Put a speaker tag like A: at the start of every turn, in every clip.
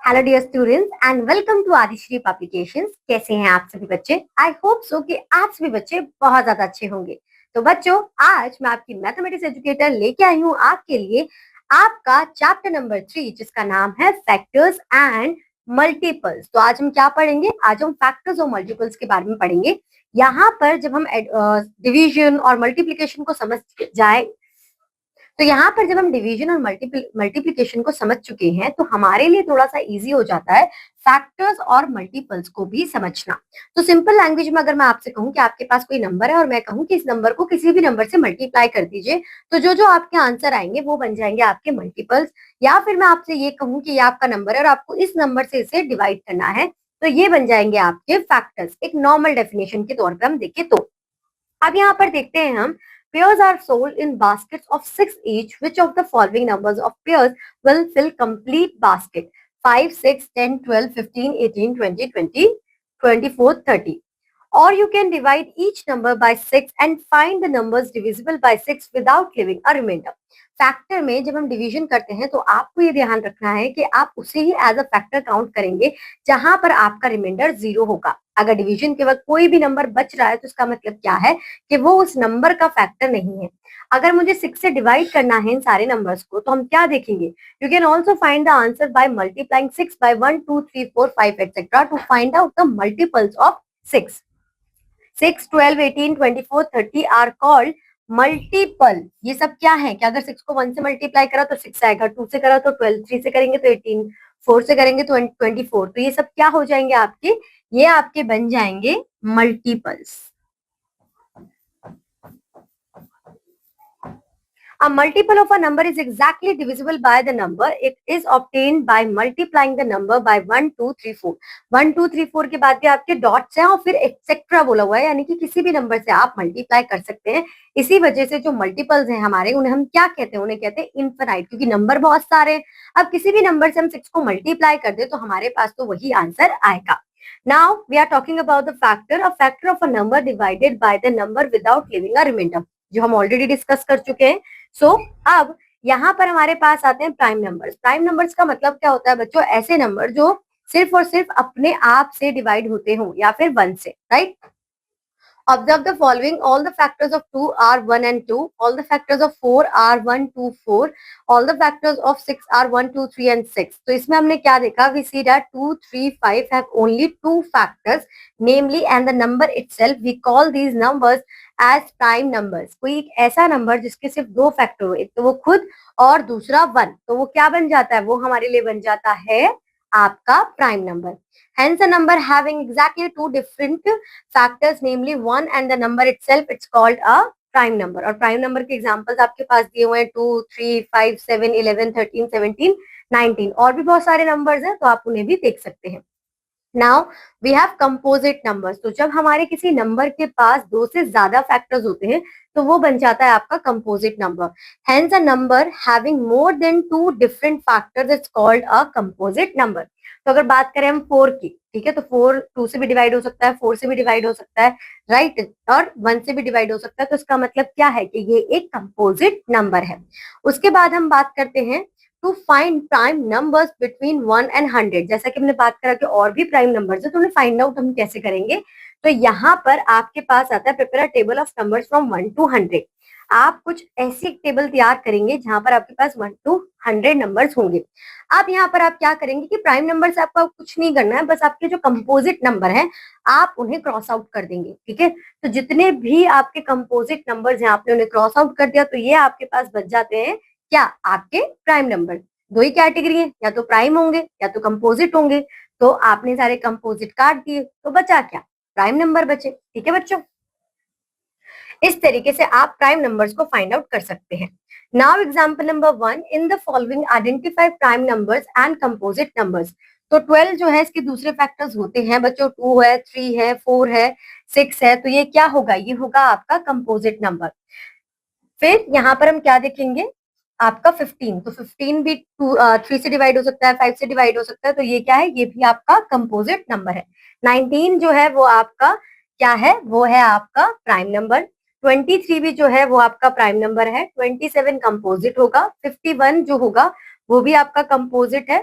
A: Hello dear students and welcome to Aadishri publications. कैसे हैं आप सभी बच्चे? आई होप सो कि आप सभी बच्चे बहुत ज्यादा अच्छे होंगे। तो बच्चों, आज मैं आपकी मैथमेटिक्स एजुकेटर लेके आई हूँ आपके लिए आपका चैप्टर नंबर 3 जिसका नाम है फैक्टर्स एंड मल्टीपल्स। तो आज हम क्या पढ़ेंगे? आज हम फैक्टर्स और मल्टीपल्स के बारे में पढ़ेंगे। यहाँ पर जब हम डिवीजन और मल्टीप्लीकेशन को समझ जाए, तो यहाँ पर जब हम डिवीजन और मल्टीप्लिकेशन को समझ चुके हैं तो हमारे लिए थोड़ा सा इजी हो जाता है फैक्टर्स और मल्टीपल्स को भी समझना। तो सिंपल लैंग्वेज में अगर मैं आपसे कहूँ कि आपके पास कोई नंबर है और मैं कहूँ कि इस नंबर को किसी भी नंबर से मल्टीप्लाई कर दीजिए, तो जो जो आपके आंसर आएंगे वो बन जाएंगे आपके मल्टीपल्स। या फिर मैं आपसे ये कहूँ कि ये आपका नंबर है और आपको इस नंबर से इसे डिवाइड करना है, तो ये बन जाएंगे आपके फैक्टर्स। एक नॉर्मल डेफिनेशन के तौर पर हम देखें तो अब यहाँ पर देखते हैं हम, pears are sold in baskets of 6 each. Which of the following numbers of pears will fill complete basket? 5, 6, 10, 12, 15, 18, 20, 20, 24, 30. Or you can divide each number by 6 and find the numbers divisible by 6 without leaving a remainder. Factor में जब हम division करते हैं तो आपको ये ध्यान रखना है कि आप उसे ही एज अ फैक्टर काउंट करेंगे जहां पर आपका रिमाइंडर 0 होगा। अगर डिवीजन के वक्त कोई भी नंबर बच रहा है तो इसका मतलब क्या है कि वो उस नंबर का फैक्टर नहीं है। अगर मुझे 6 से डिवाइड करना है इन सारे नंबर्स को तो हम क्या देखेंगे? You can also find the answer by multiplying 6 by 1, 2, 3, 4, 5 etcetera to find out the multiples of 6. 6, 12, 18, 24, 30 are called multiple. ये सब क्या है कि अगर 6 को 1 से मल्टीप्लाई करा तो 6 आएगा, 2 से करा तो 12, 3 से करेंगे तो 18, 4 से करेंगे तो 24। तो ये सब क्या हो जाएंगे आपके? ये आपके बन जाएंगे multiples. A multiple of a number is exactly divisible by the number. It is obtained by multiplying the number by 1, 2, 3, 4. 1, 2, 3, 4 के बाद भी आपके डॉट्स हैं और फिर एक्सेट्रा बोला हुआ है, यानी कि किसी भी नंबर से आप मल्टीप्लाई कर सकते हैं। इसी वजह से जो मल्टीपल्स हैं हमारे, उन्हें हम क्या कहते हैं? उन्हें कहते हैं इनफिनाइट, क्योंकि नंबर बहुत सारे हैं। अब किसी भी नंबर से हम 6 को मल्टीप्लाई कर दे तो हमारे पास तो वही आंसर आएगा। Now we are talking about the factor. A factor of a number divided by the number without leaving a remainder, जो हम ऑलरेडी डिस्कस कर चुके हैं। अब यहाँ पर हमारे पास आते हैं प्राइम नंबर्स। प्राइम नंबर्स का मतलब क्या होता है बच्चों? ऐसे नंबर जो सिर्फ और सिर्फ अपने आप से डिवाइड होते हो या फिर 1 से, right? Observe the following. All the factors of 2 are 1 and 2. All the factors of 4 are 1, 2, 4. All the factors of 6 are 1, 2, 3 and 6. तो इसमें हमने क्या देखा? We see that 2, 3, 5 have only 2 factors, namely and the number itself. We call these numbers as prime numbers. कोई एक ऐसा number जिसके सिर्फ 2 फैक्टर हो, एक तो वो खुद और दूसरा 1, तो वो क्या बन जाता है? वो हमारे लिए बन जाता है आपका prime number. Hence a number having exactly 2 different factors, namely 1 and the number itself, it's called a prime number. और प्राइम नंबर के एग्जांपल्स आपके पास दिए हुए हैं 2, 3, 5, 7, 11, 13, 17, 19। और भी बहुत सारे नंबर्स हैं तो आप उन्हें भी देख सकते हैं। Now we have composite numbers. तो जब हमारे किसी नंबर के पास 2 से ज्यादा फैक्टर्स होते हैं तो वो बन जाता है आपका composite number. Hence a number having more than 2 different factors it's called a composite number. तो अगर बात करें हम 4 की, ठीक है, तो 4 2 से भी डिवाइड हो सकता है, 4 से भी डिवाइड हो सकता है, राइट, और 1 से भी डिवाइड हो सकता है। तो इसका मतलब क्या है कि ये एक कंपोजिट नंबर है। उसके बाद हम बात करते हैं to find prime numbers between 1 and 100। जैसा कि हमने बात करा कि और भी प्राइम नंबर्स है, तो उन्हें फाइंड आउट हम कैसे करेंगे? तो यहाँ पर आपके पास आता है prepare a table of numbers from 1 to 100। आप कुछ ऐसी एक टेबल तैयार करेंगे जहां पर आपके पास 1 to 100 नंबर्स होंगे। अब यहाँ पर आप क्या करेंगे कि प्राइम नंबर से आपको कुछ नहीं करना है, बस आपके जो कंपोजिट नंबर हैं आप उन्हें क्रॉस आउट कर देंगे, ठीक है। तो जितने भी आपके कंपोजिट नंबर्स हैं आपने उन्हें क्रॉस आउट कर दिया, तो ये आपके पास बच जाते हैं क्या? आपके प्राइम नंबर। दो ही कैटेगरी है, या तो प्राइम होंगे या तो कंपोजिट होंगे। तो आपने सारे कंपोजिट काट दिए तो बचा क्या? प्राइम नंबर बचे, ठीक है बच्चों। इस तरीके से आप प्राइम नंबर्स को फाइंड आउट कर सकते हैं। Now example number 1, in the following identify prime numbers and composite numbers. तो 12 जो है इसके दूसरे फैक्टर्स होते हैं बच्चों, 2 है, 3 है, 4 है, 6 है, तो ये क्या होगा? ये होगा आपका कंपोजिट नंबर। फिर यहाँ पर हम क्या देखेंगे? आपका 15, तो 15 भी 3 से डिवाइड हो सकता है, 5 से डिवाइड हो सकता है, तो ये क्या है? ये भी आपका कंपोजिट नंबर है। 19 जो है वो आपका क्या है? वो है आपका प्राइम नंबर। 23 भी जो है वो आपका प्राइम नंबर है। 27 कंपोजिट होगा। 51 जो होगा वो भी आपका कंपोजिट है,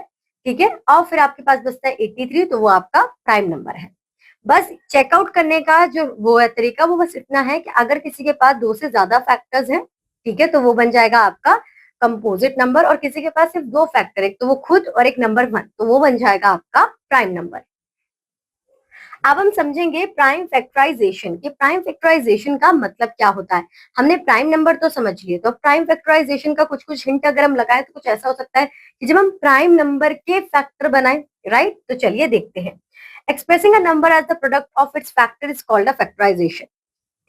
A: ठीक है। और फिर आपके पास बचता है 83, तो वो आपका प्राइम नंबर है। बस चेकआउट करने का जो वो है तरीका, वो बस इतना है कि अगर किसी के पास दो से ज्यादा फैक्टर्स हैं, ठीक है, तो वो बन जाएगा आपका कंपोजिट नंबर, और किसी के पास सिर्फ दो फैक्टर, एक तो वो खुद और एक नंबर 1, तो वो बन जाएगा आपका प्राइम नंबर। अब हम समझेंगे प्राइम फैक्टराइजेशन, कि प्राइम फैक्टराइजेशन का मतलब क्या होता है। हमने प्राइम नंबर तो समझ लिए, तो प्राइम फैक्टराइजेशन का कुछ कुछ हिंट अगर हम लगाए तो कुछ ऐसा हो सकता है कि जब हम प्राइम नंबर के फैक्टर बनाए, राइट, तो चलिए देखते हैं। Expressing a number as the product of its factor is called a factorization,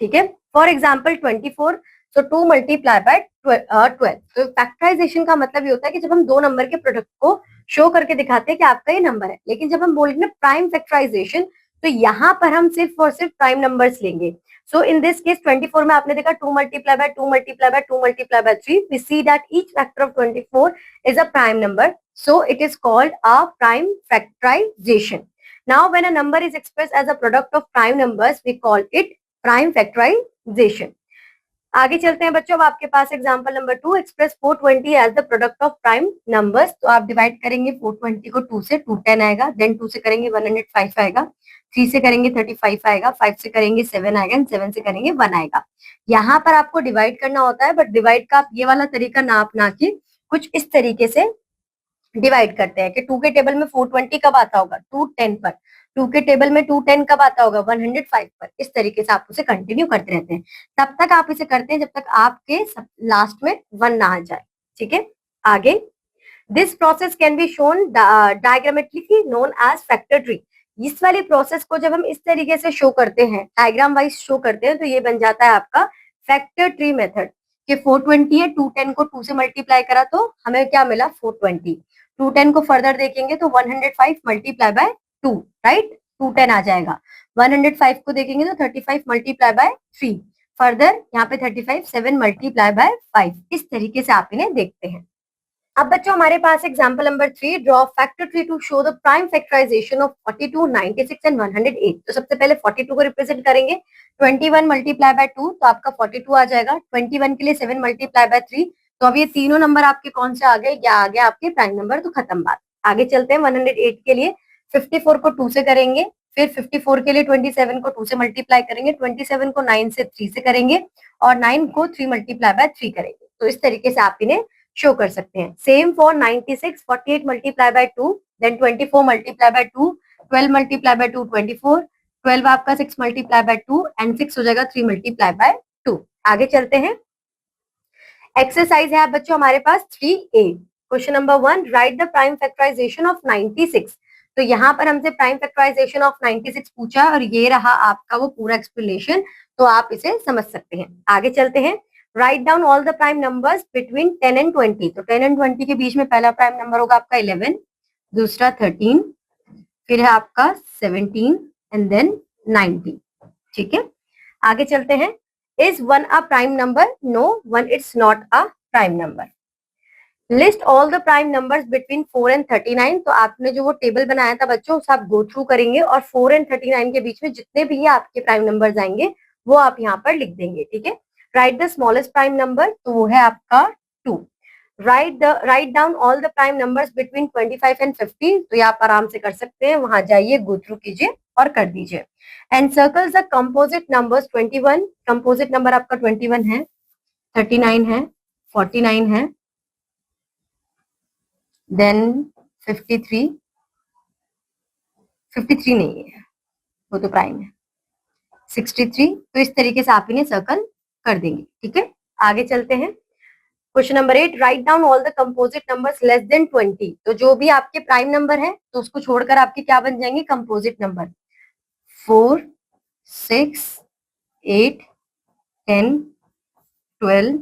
A: ठीक है। For example 24, so 2 multiply by 12। तो फैक्टराइजेशन का मतलब ये होता है कि जब हम दो नंबर के प्रोडक्ट को शो करके दिखाते हैं कि आपका ये नंबर है, लेकिन जब हम बोलेंगे ना प्राइम फैक्टराइजेशन, तो यहाँ पर हम सिर्फ और सिर्फ प्राइम नंबर्स लेंगे। सो इन दिस केस 24 में आपने देखा 2 multiply by 2 multiply by 2 multiply by 3, we see that each factor of 24 is a prime number, so it is called a prime factorization. Now when a number is expressed as a product of prime numbers, we call it prime factorization. आगे चलते हैं बच्चों, अब आपके पास example number 2, express 420 as the product of prime numbers. तो आप divide करेंगे 420 को 2 से, 210 आएगा, देन 2 से करेंगे 105 आएगा, 3 से करेंगे 35 आएगा, 5 से करेंगे 7 आएगा, 7 से करेंगे 1 आएगा। यहाँ पर आपको डिवाइड करना होता है, बट डिवाइड का आप ये वाला तरीका ना अपना के कुछ इस तरीके से डिवाइड करते हैं कि 2 के टेबल में 420 कब आता होगा, 210 पर, 2 के टेबल में 210 कब आता होगा, 105 पर। इस तरीके से आप उसे कंटिन्यू करते रहते हैं, तब तक आप इसे करते हैं जब तक आपके लास्ट में 1 ना आ जाए, ठीक है। आगे, this process can be shown diagrammatically known age factor tree. इस वाली प्रोसेस को जब हम इस तरीके से शो करते हैं, डायग्राम वाइज शो करते हैं, तो ये बन जाता है आपका फैक्टर ट्री मेथड। कि 420 है, 210 को 2 से मल्टीप्लाई करा तो हमें क्या मिला, 420। 210 को फर्दर देखेंगे तो 105 मल्टीप्लाई बाय 2, राइट, 210 आ जाएगा। 105 को देखेंगे तो 35 मल्टीप्लाई बाय 3, फर्दर यहाँ पे 35, 7 मल्टीप्लाई बाय 5। इस तरीके से आप इन्हें देखते हैं। अब बच्चों हमारे पास example number 3, draw factor tree to show the prime factorization of 42, 96 and 108। तो सबसे पहले 42 को रिप्रेजेंट करेंगे, 21 मल्टीप्लाई बाय 2, तो आपका 42 आ जाएगा। 21 के लिए 7 मल्टीप्लाई बाय 3, तो अब ये तीनों नंबर आपके कौन से आ गए, क्या आ गया, आपके प्राइम नंबर, तो खत्म बात। आगे चलते हैं, 108 के लिए 54 को 2 से करेंगे, फिर 54 के लिए 27 को 2 से मल्टीप्लाई करेंगे, 27 को 9 से 3 से करेंगे, और 9 को 3 मल्टीप्लाई बाय 3 करेंगे। तो इस तरीके से आप इन्हें शो कर सकते हैं। Same for 96, 48 multiply by 2, then 24 multiply by 2, 12 multiply by 2, 24, 12 आपका 6 मल्टीप्लाई बाय 2, एंड 6 हो जाएगा 3 मल्टीप्लाई बाय 2। आगे चलते हैं, एक्सरसाइज है बच्चों हमारे पास 3A। Question number 1, write the prime factorization of 96। तो यहाँ पर हमसे प्राइम फैक्टराइजेशन ऑफ 96 पूछा, और ये रहा आपका वो पूरा एक्सप्लेनेशन, तो आप इसे समझ सकते हैं। आगे चलते हैं, right down all the prime numbers between 10 and 20। तो 10 एंड 20 के बीच में पहला प्राइम नंबर होगा आपका 11, दूसरा 13, फिर है आपका 17 एंड देन 19, ठीक है। आगे चलते हैं, is 1 a prime number, no 1 it's not a prime number. List all the prime numbers between 4 and 39। तो आपने जो वो टेबल बनाया था बच्चों, उसे आप गो थ्रू करेंगे, और 4 एंड 39 के बीच में जितने भी आपके प्राइम नंबर्स आएंगे वो आप यहाँ पर लिख देंगे, ठीक है। Right the smallest prime number, तो वो है आपका 2। Right down all the prime numbers between 25 and 50। तो ये आप आराम से कर सकते हैं, वहां जाइए, गो थ्रू कीजिए और कर दीजिए। And circles the composite numbers 21। Composite number आपका 21 है, 39 है, 49 है, देन 53, 53 नहीं है, वो तो प्राइम है, 63। तो इस तरीके से आप इन्हें सर्कल कर देंगे, ठीक है। आगे चलते हैं, question number 8, right down all the composite numbers less than 20। तो जो भी आपके प्राइम नंबर है, तो उसको छोड़कर आपके क्या बन जाएंगे, कंपोजिट नंबर। 4, 6, 8, 10, 12,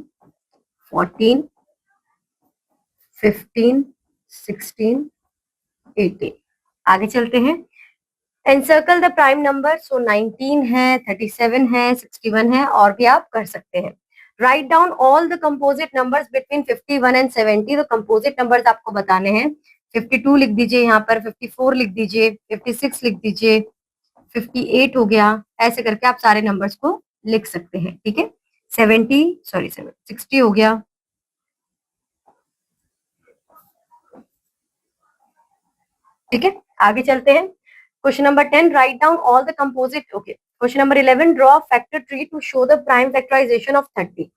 A: 14, 15, 16, 18। आगे चलते हैं, एनसर्कल द प्राइम नंबर। सो 19 है, 37 है, 61 है, और भी आप कर सकते हैं। Right down all the composite numbers between 51 and 70। तो कंपोजिट नंबर्स आपको बताने हैं, 52 लिख दीजिए, यहाँ पर 54 लिख दीजिए, 56 लिख दीजिए, 58 हो गया, ऐसे करके आप सारे नंबर्स को लिख सकते हैं, ठीक है। 60 हो गया, ठीक है, आगे चलते हैं। Question number 10, write down all the composite. Okay, question number 11, draw factor tree to show the prime factorization of 30।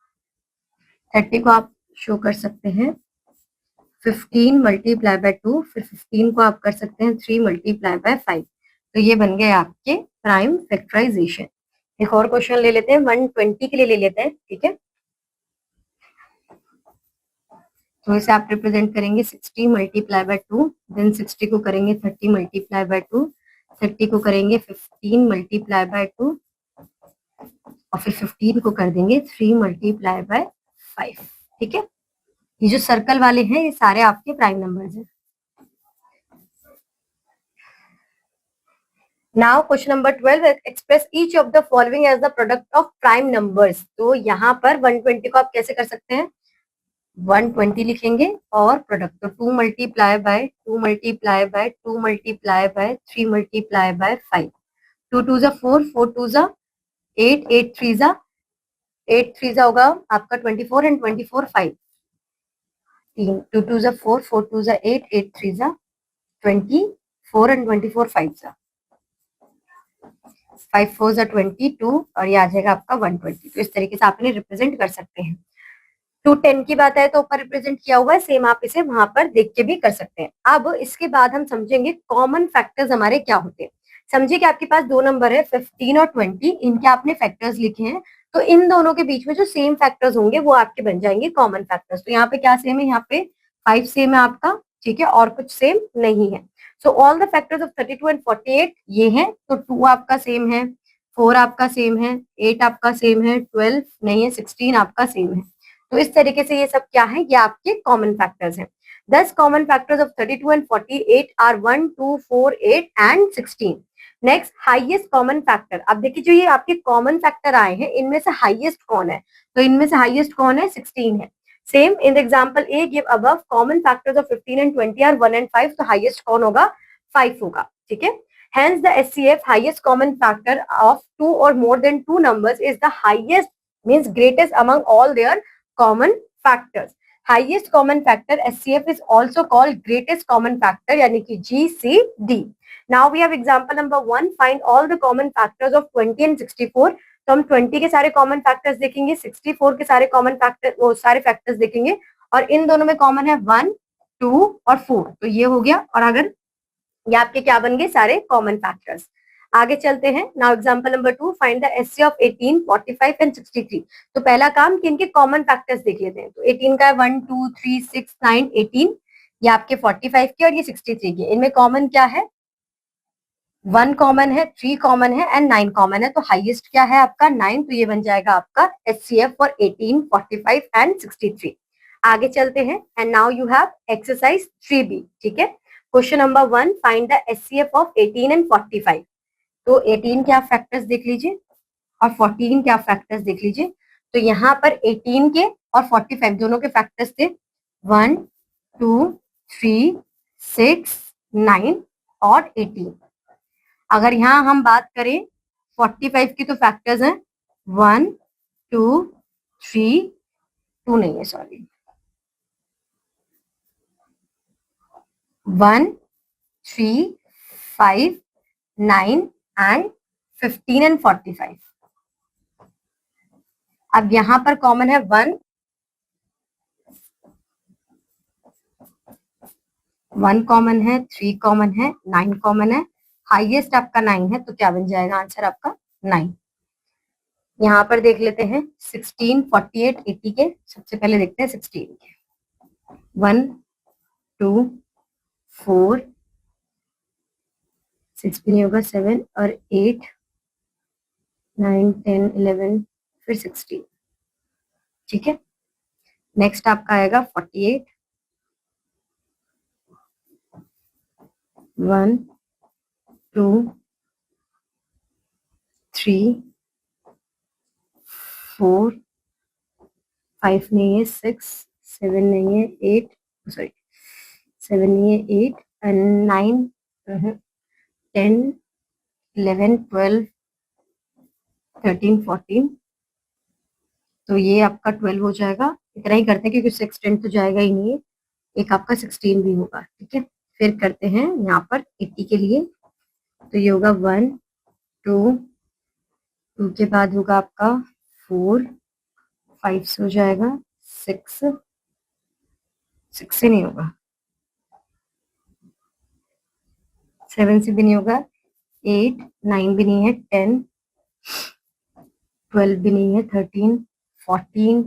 A: 30 को आप शो कर सकते हैं 15 मल्टीप्लाई बाय 2, फिर 15 को आप कर सकते हैं 3 मल्टीप्लाई बाय 5। तो ये बन गए आपके प्राइम फैक्टराइजेशन। एक और क्वेश्चन ले लेते हैं, 120 के लिए ले लेते हैं। ठीक है, तो इसे आप रिप्रेजेंट करेंगे 60 मल्टीप्लाई बाय 2, देन 60 को करेंगे 30 मल्टीप्लाई बाय 2, 30 को करेंगे 15 मल्टीप्लाई बाय 2, और फिर 15 को कर देंगे 3 मल्टीप्लाई बाय 5। ठीक है, ये जो सर्कल वाले हैं ये सारे आपके प्राइम नंबर्स हैं। Now question number 12, express each of the following as the product of prime numbers. तो यहाँ पर 120 को आप कैसे कर सकते हैं, 120 लिखेंगे और प्रोडक्ट, तो 2 multiply by 2 multiply by 2 multiply by 3 multiply by 5। 2 2 जा 4, 4 2 जा 8, 8 3 जा 8 3 जा होगा आपका 24 एंड 24 5। 2 2 जा 4, 4 2 जा 8, 8 3 जा 24 एंड 24 5 जा 5 4 जा 22 और ये आ जाएगा आपका 120। तो इस तरीके से आप इन्हें रिप्रेजेंट कर सकते हैं। 210 की बात है तो ऊपर रिप्रेजेंट किया हुआ है, सेम आप इसे वहां पर देख के भी कर सकते हैं। अब इसके बाद हम समझेंगे कॉमन फैक्टर्स हमारे क्या होते हैं। समझिए कि आपके पास दो नंबर है 15 और 20, इनके आपने फैक्टर्स लिखे हैं, तो इन दोनों के बीच में जो सेम फैक्टर्स होंगे वो आपके बन जाएंगे कॉमन फैक्टर्स। तो यहाँ पे क्या सेम है, यहाँ पे 5 सेम है आपका, ठीक है, और कुछ सेम नहीं है। So all the factors of 32 and 48 ये हैं, तो 2 आपका सेम है, 4 आपका सेम है, 8 आपका सेम है, 12 नहीं है, 16 आपका सेम है। तो इस तरीके से ये सब क्या है, ये आपके कॉमन फैक्टर्स हैं। 10 common factors of 32 and 48 are 1 2 4 8 and 16। Next, highest common factor. अब देखिए जो ये आपके कॉमन फैक्टर आए हैं इनमें से हाईएस्ट कौन है, तो इनमें से हाईएस्ट कौन है, 16 है। Same in the example a give above common factors of 15 and 20 are 1 and 5, तो हाईएस्ट कौन होगा, 5 होगा। ठीक है, hence the HCF highest common factor of 2 or more than 2 numbers is the highest, means greatest among all their common factors. Highest common factor HCF is also called greatest common factor, यानी कि GCD. Now we have example number 1, find all the common factors of 20 and 64. तो हम 20 के सारे common factors देखेंगे, 64 के सारे common factor, वो सारे फैक्टर्स देखेंगे, और इन दोनों में कॉमन है 1 2 और 4, तो ये हो गया। और अगर ये आपके क्या बन गए, सारे कॉमन फैक्टर्स। आगे चलते हैं। Now example number 2, find the HC of 18 45 and 63। तो पहला काम कि इनके कॉमन फैक्टर्स देख लेते हैं। तो 18 का है 1 2 3 6 9 18, ये आपके 45 के और ये 63 के, इनमें कॉमन क्या है, 1 कॉमन है, 3 कॉमन है एंड 9 कॉमन है। तो हाईएस्ट क्या है आपका 9, तो ये बन जाएगा आपका एचसीएफ फॉर 18 45 एंड 63। आगे चलते हैं। And now you have exercise 3B। ठीक है, question number 1, find the HCF of 18 and 45। तो 18 के आप फैक्टर्स देख लीजिए और 14 के आप फैक्टर्स देख लीजिए। तो यहाँ पर 18 के और 45 दोनों के फैक्टर्स थे 1 2 3 6 9 और 18। अगर यहाँ हम बात करें 45 की, तो फैक्टर्स हैं 1 2 3 2 नहीं है, सॉरी, 1 3 5 9 एंड 15 एंड 45। अब यहाँ पर कॉमन है 1 कॉमन है, 3 कॉमन है, 9 कॉमन है, हाईएस्ट आपका 9 है, तो क्या बन जाएगा आंसर आपका 9। यहाँ पर देख लेते हैं 16 48 80 के, सबसे पहले देखते हैं 16 के। 1 2 4 6 भी नहीं होगा, 7 और 8 9 10 11 फिर 16। ठीक है, नेक्स्ट आपका आएगा 48, 1 2 3 4 5 नहीं है, 6 7 नहीं है, 8 सॉरी 7 नहीं है, 8 एंड 9 10 11 12 13 14। तो ये आपका 12 हो जाएगा। इतना ही करते हैं क्योंकि 6 10 तो जाएगा ही नहीं है, एक आपका 16 भी होगा। ठीक है, फिर करते हैं यहाँ पर 80 के लिए, तो ये होगा 1 2, 2 के बाद होगा आपका 4, 5 से हो जाएगा 6, 6 से नहीं होगा, 7 से भी नहीं होगा, 8, 9 भी नहीं है, 10, 12 भी नहीं है, 13, 14,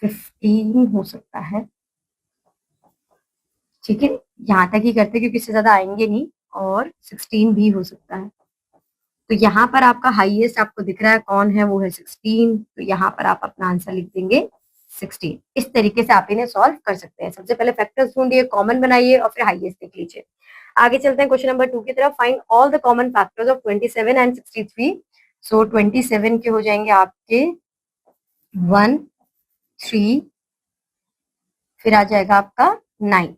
A: 15 हो सकता है। ठीक है, यहाँ तक ही करते क्योंकि इससे ज्यादा आएंगे नहीं, और 16 भी हो सकता है। तो यहाँ पर आपका हाईएस्ट आपको दिख रहा है कौन है, वो है 16, तो यहाँ पर आप अपना आंसर लिख देंगे 16। इस तरीके से आप इन्हें सॉल्व कर सकते हैं। सबसे पहले फैक्टर्स ढूंढिए, कॉमन बनाइए और फिर हाईएस्ट देख लीजिए। आगे चलते हैं क्वेश्चन नंबर 2 की तरफ। Find all the common factors of 27 and 63। सो 27 के हो जाएंगे आपके 1, 3, फिर आ जाएगा आपका 9,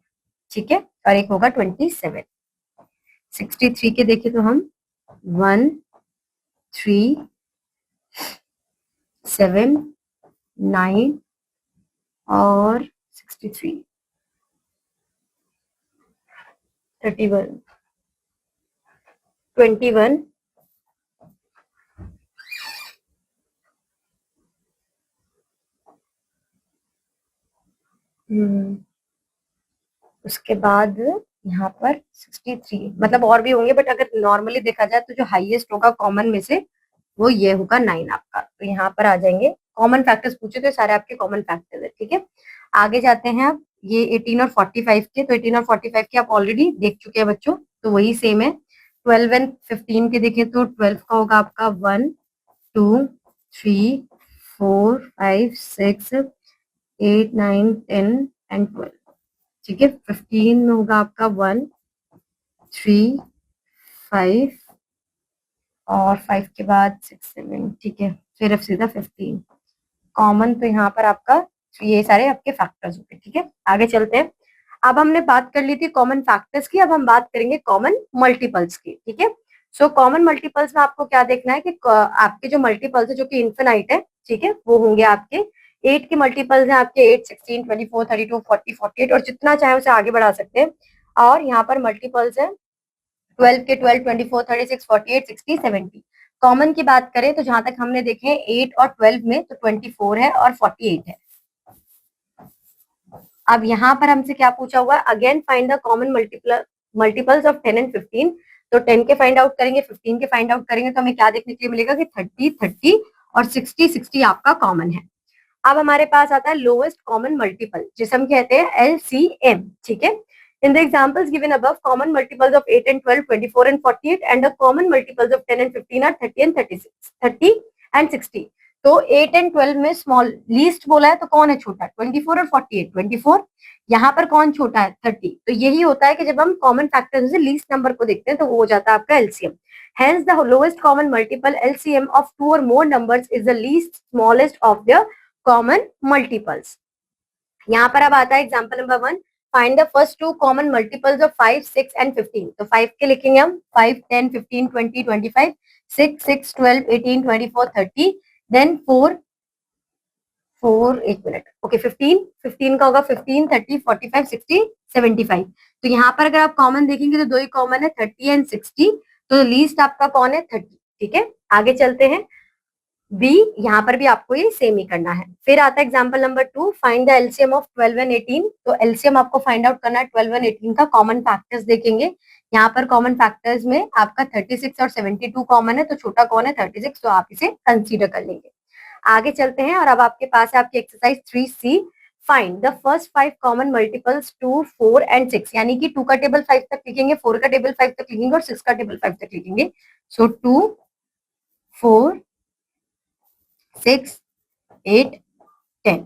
A: ठीक है, और एक होगा 27। 63 के देखें तो हम 1, 3, 7, 9 और 63, 31, 21, उसके बाद यहाँ पर 63, मतलब और भी होंगे, बट अगर नॉर्मली देखा जाए तो जो हाईएस्ट होगा कॉमन में से वो ये होगा 9 आपका। तो यहाँ पर आ जाएंगे कॉमन फैक्टर्स, पूछे तो सारे आपके कॉमन फैक्टर्स है। ठीक है, आगे जाते हैं आप ये 18 और 45 के। तो 18 और 45 के आप ऑलरेडी देख चुके हैं बच्चों, तो वही सेम है। 12 एंड 15 के देखें तो 12 का होगा आपका 1, 2, 3, 4, 5, 6, 8, 9, 10 एंड 12। ठीक है, 15 में होगा आपका 1, 3, 5 और 5 के बाद 6, 7। ठीक है, फिर अब सीधा 15 कॉमन, तो यहाँ पर आपका ये सारे आपके फैक्टर्स होंगे। ठीक है, आगे चलते हैं। अब हमने बात कर ली थी कॉमन फैक्टर्स की, अब हम बात करेंगे कॉमन मल्टीपल्स की। ठीक है, सो कॉमन मल्टीपल्स में आपको क्या देखना है कि आपके जो मल्टीपल्स है जो कि इन्फिनाइट है, ठीक है, वो होंगे आपके 8 के मल्टीपल्स हैं आपके 8, 16, 24, 32, 40, 48 और जितना चाहे उसे आगे बढ़ा सकते हैं। और यहाँ पर मल्टीपल्स है 12 के 12, 24, 36, 48, 60, 70। कॉमन की बात करें तो जहां तक हमने देखे 8 और 12 में तो 24 है और 48 है। अब यहाँ पर हमसे क्या पूछा हुआ है, again find the common multiples of 10 and 15। तो 10 के फाइंड आउट करेंगे, 15 के फाइंड आउट करेंगे, तो हमें क्या देखने के लिए मिलेगा कि 30, 30 और 60, 60 आपका कॉमन है। अब हमारे पास आता है लोएस्ट कॉमन मल्टीपल, जिसे हम कहते हैं LCM। ठीक है, in the examples given above, common multiples of 8 and 12, 24 and 48 and the common multiples of 10 and 15 are 30 and 36, 30 and 60। तो 8 एंड 12 में स्मॉल लीस्ट बोला है तो कौन है छोटा, 24 और 48। 24 यहाँ पर कौन छोटा है, 30। तो यही होता है कि जब हम कॉमन फैक्टर्स से लीस्ट नंबर को देखते हैं तो वो हो जाता है आपका LCM। Hence the lowest common multiple LCM of 2 or more numbers is the least smallest of the common multiples। यहाँ पर अब आता है example number 1, find the first two common multiples of 5, 6 and 15। तो 5 के लिखेंगे हम 5, 10, 15, 20, 25, 6, 6, 12, 18, 24, 30, देन 4, 4 एक मिनट, ओके 15, 15 का होगा 15, 30, 45, 60, 75। तो यहाँ पर अगर आप कॉमन देखेंगे तो दो ही कॉमन है, 30 एंड 60। तो लीस्ट आपका कौन है, 30। ठीक है, आगे चलते हैं। बी, यहाँ पर भी आपको ये सेम ही करना है। फिर आता है example number 2, find the LCM of 12 and 18। तो एलसीएम आपको फाइंड आउट करना है 12 एंड 18 का। कॉमन फैक्टर्स देखेंगे, यहाँ पर कॉमन फैक्टर्स में आपका 36 और 72 कॉमन है, तो छोटा कौन है, 36, तो आप इसे कंसीडर कर लेंगे। आगे चलते हैं और अब आपके पास है आपकी exercise 3C, find the first 5 common multiples 2, 4 and 6। यानी कि 2 का टेबल 5 तक लिखेंगे, 4 का टेबल 5 तक लिखेंगे और 6 का टेबल 5 तक लिखेंगे। सो 2, 4, 6, 8, 10।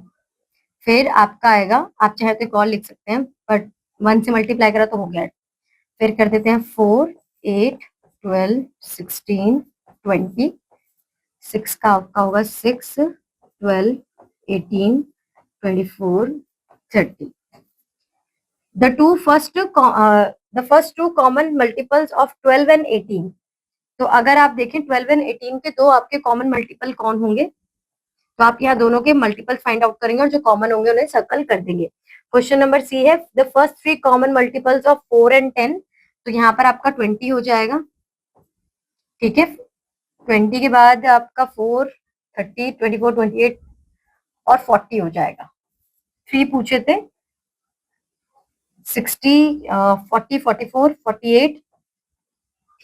A: फिर आपका आएगा, आप चाहे तो एक और लिख सकते हैं बट 1 से मल्टीप्लाई करा तो हो गया। फिर कर देते हैं 4, 8, 12, 16, 20। 6 का आपका होगा 6, 12, 18, 24, 30। The first two common multiples of 12 and 18। तो अगर आप देखें 12 एंड 18 के दो आपके कॉमन मल्टीपल कौन होंगे, तो आप यहाँ दोनों के मल्टीपल फाइंड आउट करेंगे और जो कॉमन होंगे उन्हें सर्कल कर देंगे। क्वेश्चन नंबर सी है the first three common multiples of 4 and 10। तो यहाँ पर आपका 20 हो जाएगा, ठीक है। 20 के बाद आपका 4, 30, 24, 28 और 40 हो जाएगा। 3 पूछे थे, 60, 40, 44, 48,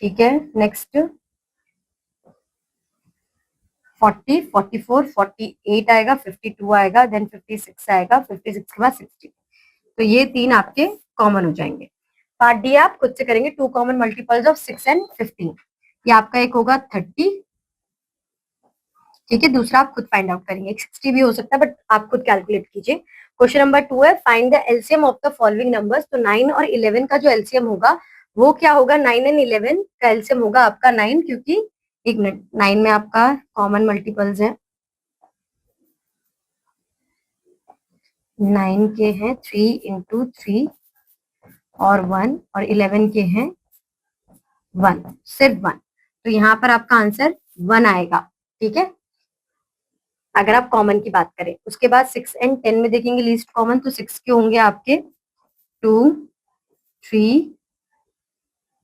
A: ठीक है। नेक्स्ट 40, 44, 48 आएगा, 52 आएगा, देन 56 आएगा, 56 के बाद 60। तो ये 3 आपके कॉमन हो जाएंगे। पार्ट डी आप खुद से करेंगे, 2 कॉमन मल्टीपल्स ऑफ 6 एंड 15। ये आपका एक होगा 30, ठीक है। दूसरा आप खुद फाइंड आउट करेंगे, 60 भी हो सकता है बट आप खुद कैलकुलेट कीजिए। क्वेश्चन नंबर 2 है find the LCM of the following numbers. तो 9 और 11 का जो एलसीएम होगा वो क्या होगा, 9 एंड 11 का एलसीएम होगा आपका 9, क्योंकि एक मिनट, 9 में आपका कॉमन मल्टीपल्स है, 9 के हैं 3 इंटू 3 और 1, और 11 के हैं 1, सिर्फ 1। तो यहाँ पर आपका आंसर 1 आएगा, ठीक है, अगर आप कॉमन की बात करें। उसके बाद 6 एंड 10 में देखेंगे लीस्ट कॉमन, तो 6 के होंगे आपके 2, 3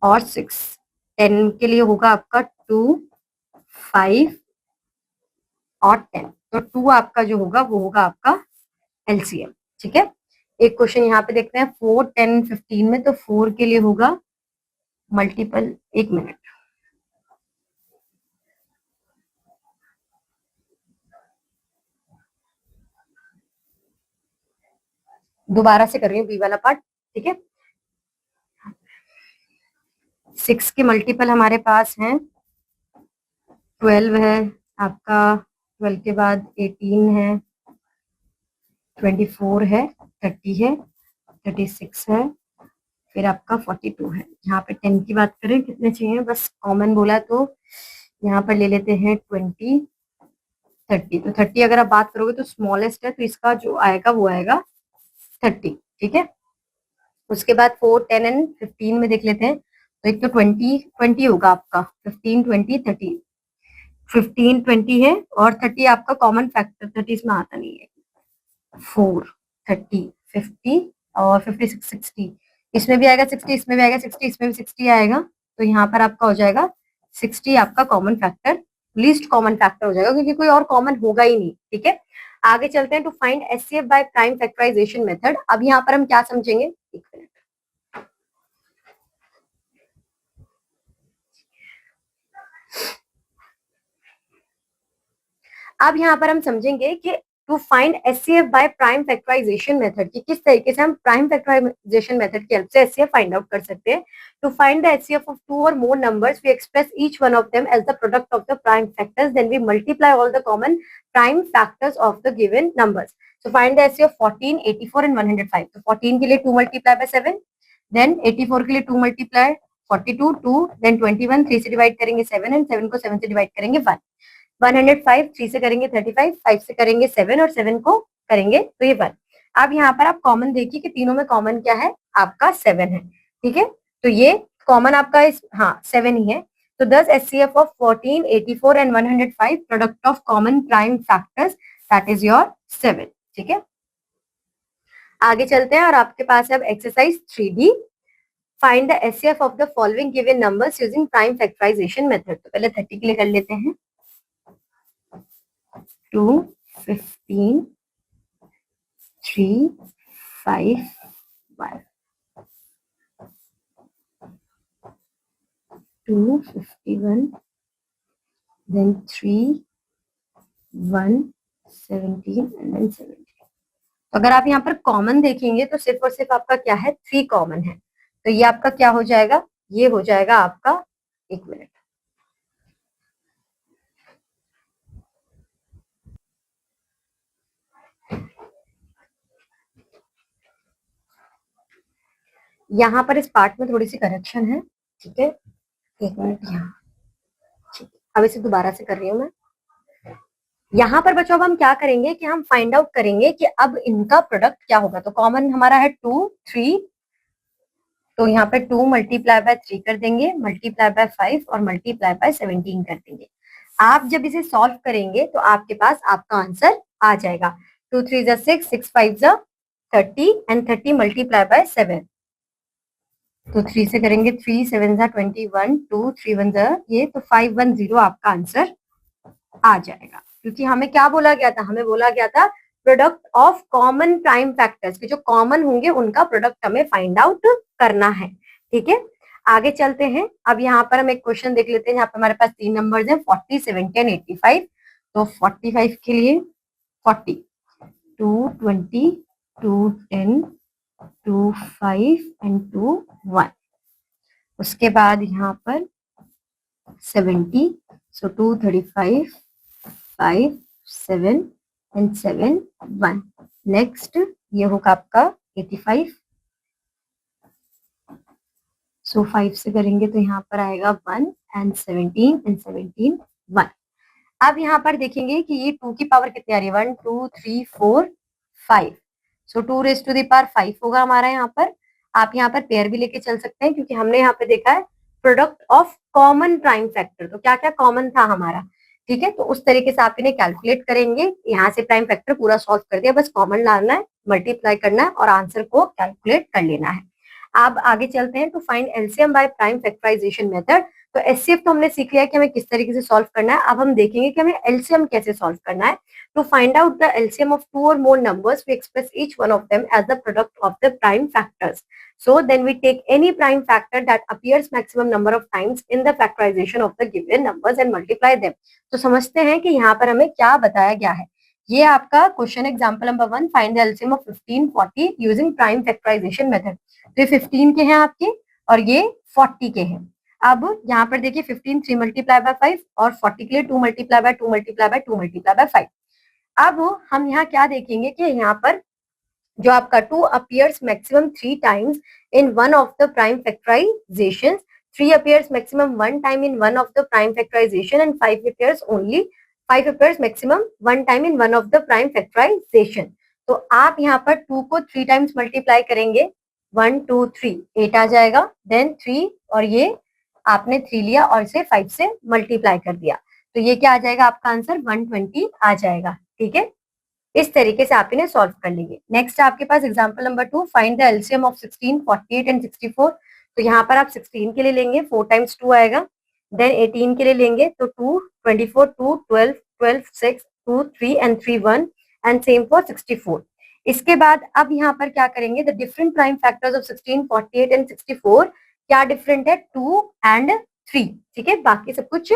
A: और 6। 10 के लिए होगा आपका 2, 5 और 10। तो 2 आपका जो होगा वो होगा आपका एलसीएम, ठीक है। एक क्वेश्चन यहाँ पे देखते हैं 4, 10, 15 में। तो 4 के लिए होगा मल्टीपल, एक मिनट, दोबारा से कर रही हूँ बी वाला पार्ट, ठीक है। 6 के मल्टीपल हमारे पास हैं 12 है आपका, 12 के बाद 18 है, 24 है, 30 है, 36 है, फिर आपका 42 है। यहाँ पे 10 की बात करें कितने चाहिए, बस कॉमन बोला तो यहाँ पर ले लेते हैं 20, 30। तो 30 अगर आप बात करोगे तो स्मॉलेस्ट है, तो इसका जो आएगा वो आएगा 30, ठीक है। उसके बाद 4, 10 एंड 15 में देख लेते हैं। तो एक तो 20 होगा आपका, 15, 20, 30, 15, 20 है और 30 आपका कॉमन फैक्टर, 30 इसमें आता नहीं है। 4, 30, 50 और 56, 60, इसमें भी आएगा 60, इसमें भी आएगा 60, इसमें भी 60 आएगा। तो यहाँ पर आपका हो जाएगा 60 आपका common factor, least common factor हो जाएगा, क्योंकि कोई और कॉमन होगा ही नहीं, ठीक है। आगे चलते हैं to find HCF by prime factorization method. अब यहाँ पर हम क्या समझेंगे, एक मिनट, अब यहाँ पर हम समझेंगे कि to find HCF by prime factorization method, कि किस तरीके से हम प्राइम फैक्टराइजेशन मेथड की हेल्प से एचसीएफ फाइंड आउट कर सकते हैं। To find the HCF of 2 और more numbers we express each one of them as the product of the prime factors, then we multiply all the common prime factors of the given numbers. So find the SC of 14, 84 and 105. तो 14 के लिए 2 multiply by 7, then 84 के लिए 2 multiply 42, 2, then 21, 3 से divide करेंगे 7 and 7 को 7 से divide करेंगे 1, 105, 3 से करेंगे 35, 5 से करेंगे 7 और 7 को करेंगे तो ये 1। अब यहाँ पर आप कॉमन देखिए कि तीनों में कॉमन क्या है, आपका 7 है, ठीक है। तो ये कॉमन आपका इस, हाँ 7 ही है। तो दस HCF of 14, 84 and 105 product of common prime factors, that is your 7, ठीक है। आगे चलते हैं और आपके पास है अब exercise 3D, find the HCF of the following given numbers using prime factorization method. तो पहले 30 के लिए कर लेते हैं, 2, 15, 3, 5, 1, 2, 51, then 3, 1, 17 and then 17। तो अगर आप यहाँ पर कॉमन देखेंगे तो सिर्फ और सिर्फ आपका क्या है, 3 कॉमन है। तो ये आपका क्या हो जाएगा, ये हो जाएगा आपका, एक मिनट, यहाँ पर इस पार्ट में थोड़ी सी करेक्शन है, ठीक है, एक मिनट यहाँ, ठीक है। अब इसे दोबारा से कर रही हूँ मैं। यहाँ पर बच्चों अब हम क्या करेंगे कि हम फाइंड आउट करेंगे कि अब इनका प्रोडक्ट क्या होगा। तो कॉमन हमारा है 2, 3, तो यहाँ पे 2 मल्टीप्लाई बाय 3 कर देंगे, मल्टीप्लाई बाय 5 और मल्टीप्लाई बाय 17 कर देंगे। आप जब इसे सॉल्व करेंगे तो आपके पास आपका आंसर आ जाएगा। 2 3 जा 6, 6 5 जा 30 एंड 30 मल्टीप्लाई बाय 7। तो 3 से करेंगे 3 7 जा 21, 2 3 1 जा ये, तो 510 आपका आंसर आ जाएगा। क्योंकि हमें क्या बोला गया था, हमें बोला गया था product of common prime factors के जो कॉमन होंगे उनका प्रोडक्ट हमें फाइंड आउट करना है। ठीक है, आगे चलते हैं। अब यहाँ पर हम एक क्वेश्चन देख लेते हैं। यहाँ पर हमारे पास 3 नंबर्स हैं 40 70 एंड 85। तो 45 के लिए 40 2 20 2 10 2 5 एंड 2 1। उसके बाद यहाँ पर 70, सो 2 35 5 7 एंड 7 1। नेक्स्ट ये होगा आपका 85, सो 5 से करेंगे तो यहाँ पर आएगा 1 एंड 17 एंड 17 1। अब यहाँ पर देखेंगे कि ये 2 की पावर कितनी आ रही है, 1 2 3 4 5, so 2 raise to the power 5 होगा हमारा यहाँ पर। आप यहाँ पर पेयर भी लेके चल सकते हैं क्योंकि हमने यहाँ पे देखा है product of common prime factor, तो क्या क्या कॉमन था हमारा। ठीक है, तो उस तरीके से आप इन्हें कैलकुलेट करेंगे। यहाँ से प्राइम फैक्टर पूरा सॉल्व कर दिया, बस कॉमन लाना है, मल्टीप्लाई करना है और आंसर को कैलकुलेट कर लेना है। अब आगे चलते हैं to find LCM by prime factorization method. तो एचसीएफ तो हमने सीख लिया कि हमें किस तरीके से सॉल्व करना है। अब हम देखेंगे कि हमें एलसीएम कैसे सॉल्व करना है। To find out the LCM of 2 और more numbers we express each one of them as the product of the prime factors. So then we take any prime factor that appears maximum number of times in the factorization of the given numbers and multiply them. तो समझते हैं कि यहाँ पर हमें क्या बताया गया है। ये आपका question example number 1, find the LCM of 15 40 using prime factorization method. तो ये 15 के हैं आपके और ये 40 के हैं। अब यहाँ पर देखिए 15 3 मल्टीप्लाई बाय 5 और 40 के लिए 2 multiply by 2 multiply by 2 multiply bye 5। अब हम यहाँ क्या देखेंगे कि यहाँ पर जो आपका 2 appears maximum 3 times in one of the prime factorizations, 3 appears maximum 1 time in one of the prime factorization and 5 appears maximum 1 time in one of the prime factorization. तो आप यहाँ पर 2 को 3 times मल्टीप्लाई करेंगे, 1 2 3 8 आ जाएगा, देन 3 और ये आपने 3 लिया और इसे 5 से मल्टीप्लाई कर दिया, तो ये क्या आ जाएगा आपका आंसर 120 आ जाएगा। ठीक है, इस तरीके से आप इन्हें सॉल्व कर लेंगे। नेक्स्ट आपके पास example number 2, find the LCM of 16 48 and 64। तो यहाँ पर आप 16 के लिए लेंगे 4 टाइम्स 2 आएगा, देन 18 के लिए लेंगे तो 2 24 2 12 12 6 2 3 एंड 3 1 एंड सेम फॉर 64। इसके बाद अब यहाँ पर क्या करेंगे, the different prime factors of 16 48 and 64 क्या डिफरेंट है, 2 एंड 3। ठीक है, बाकी सब कुछ।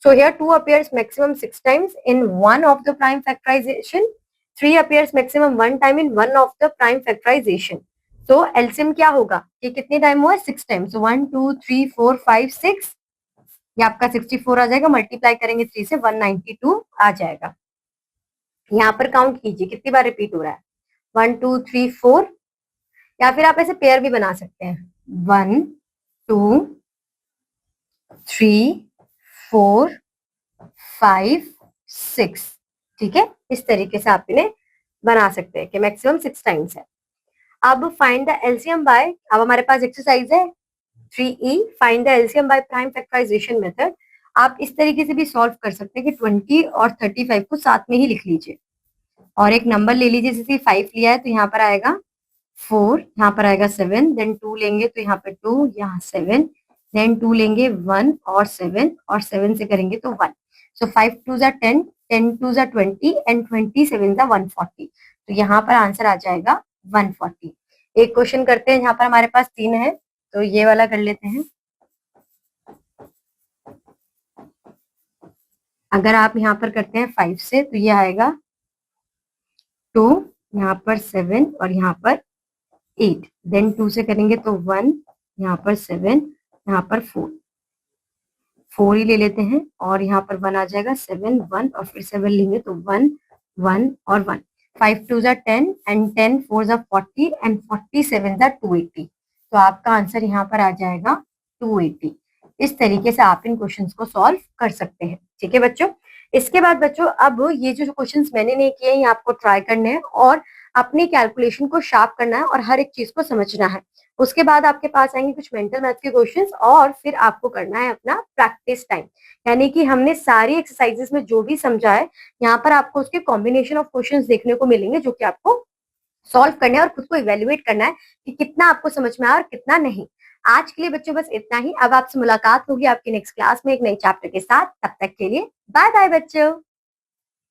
A: So here 2 appears maximum 6 times in one of the prime factorization. 3 appears maximum 1 time in one of the prime factorization. So LCM क्या होगा, ये कितने टाइम हुआ है 6 टाइम्स, 1 2 3 4 5 6, ये आपका 64 आ जाएगा, मल्टीप्लाई करेंगे 3 से 192 आ जाएगा। यहाँ पर काउंट कीजिए कितनी बार रिपीट हो रहा है, 1 2 3 4, या फिर आप ऐसे पेयर भी बना सकते हैं 1 2 3 4 5 6। ठीक है, इस तरीके से आप इन्हें बना सकते हैं कि मैक्सिमम 6 टाइम्स है। अब फाइंड द एलसीएम बाय, अब हमारे पास एक्सरसाइज है 3E, find the LCM by prime factorization method. आप इस तरीके से भी सॉल्व कर सकते हैं कि 20 और 35 को साथ में ही लिख लीजिए और एक नंबर ले लीजिए, जैसे 5 लिया है तो यहाँ पर आएगा 4, यहाँ पर आएगा 7, देन 2 लेंगे तो यहाँ पे 2, यहाँ 7, देन 2 लेंगे 1 और 7 और 7 से करेंगे तो 1। सो 5 2 जा 10, 10 2 जा 20 एंड 27 जा 140। तो यहाँ पर आंसर आ जाएगा 140। एक क्वेश्चन करते हैं, यहाँ पर हमारे पास 3 है तो ये वाला कर लेते हैं। अगर आप यहाँ पर करते हैं 5 से तो ये आएगा 2, यहाँ पर 7 और यहाँ पर 8, देन 2 से करेंगे तो 1, यहाँ पर 7, यहाँ पर 4 ही ले लेते हैं और यहाँ पर 1 आ जाएगा, 7 1 और फिर 7 लेंगे तो 1 1 और 1। 5 2 जा 10 एंड 10 4 जा 40 एंड 47 जा 280। तो आपका आंसर यहाँ पर आ जाएगा 280। इस तरीके से आप इन क्वेश्चंस को सॉल्व कर सकते हैं। ठीक है बच्चों, इसके बाद बच्चों अब ये जो क्वेश्चंस मैंने नहीं किए ये आपको ट्राई करने हैं और अपनी कैलकुलेशन को शार्प करना है और हर एक चीज को समझना है। उसके बाद आपके पास आएंगे कुछ मेंटल मैथ के क्वेश्चंस और फिर आपको करना है अपना प्रैक्टिस टाइम। यानी कि हमने सारी एक्सरसाइजेस में जो भी समझा है यहाँ पर आपको उसके कॉम्बिनेशन ऑफ क्वेश्चंस देखने को मिलेंगे जो कि आपको सॉल्व करना है और खुद को इवेल्युएट करना है कि कितना आपको समझ में आया और कितना नहीं। आज के लिए बच्चों बस इतना ही। अब आपसे मुलाकात होगी आपकी नेक्स्ट क्लास में एक नई चैप्टर के साथ। तब तक के लिए बाय बाय बच्चों।